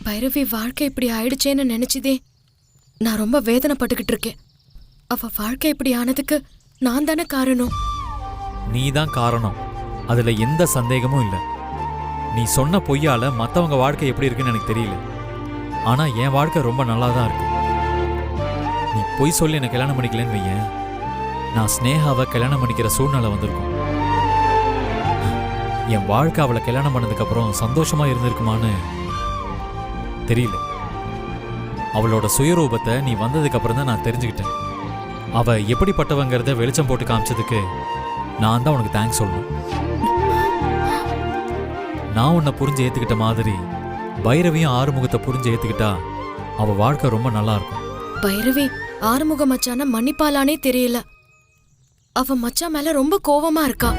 பைரவி வாழ்க்கை இப்படி ஆயிடுச்சேன்னு நினைச்சதே நான் ரொம்ப வேதனைப்பட்டுக்கிட்டு இருக்கேன். அவ வாழ்க்கை இப்படி ஆனதுக்கு நான் தானே காரணம். நீதான் காரணம், அதுல எந்த சந்தேகமும் இல்லை. நீ சொன்ன பொய்யால மத்தவங்க வாழ்க்கை எப்படி இருக்குன்னு எனக்கு தெரியல. ஆனா என் வாழ்க்கை ரொம்ப நல்லா தான் இருக்கு. நீ பொய் சொல்லி என்ன கல்யாணம் பண்ணிக்கலன்னு வையேன், நான் ஸ்னேகாவை கல்யாணம் பண்ணிக்கிற சூழ்நிலை வந்திருக்கும். என் வாழ்க்கை அவளை கல்யாணம் பண்ணதுக்கு அப்புறம் சந்தோஷமா இருந்திருக்குமான்னு தெரியல. அவளோட சுயரூபத்தை நீ வந்ததுக்கு அப்புறம் தான் நான் தெரிஞ்சுக்கிட்டேன். அவ எப்படிப்பட்டவங்கிறத வெளிச்சம் போட்டு காமிச்சதுக்கு நான் தான் உனக்கு தேங்க்ஸ் சொல்லணும். நான் உன்னை புரிஞ்சு ஏத்துக்கிட்ட மாதிரி பைரவியும் ஆறுமுகத்தை புரிஞ்சு ஏத்துக்கிட்டா அவ வாழ்க்கை ரொம்ப நல்லா இருக்கும். பைரவி ஆறுமுக மச்சான மன்னிப்பாலானே தெரியல. அவ மச்சான் மேல ரொம்ப கோவமா இருக்கா.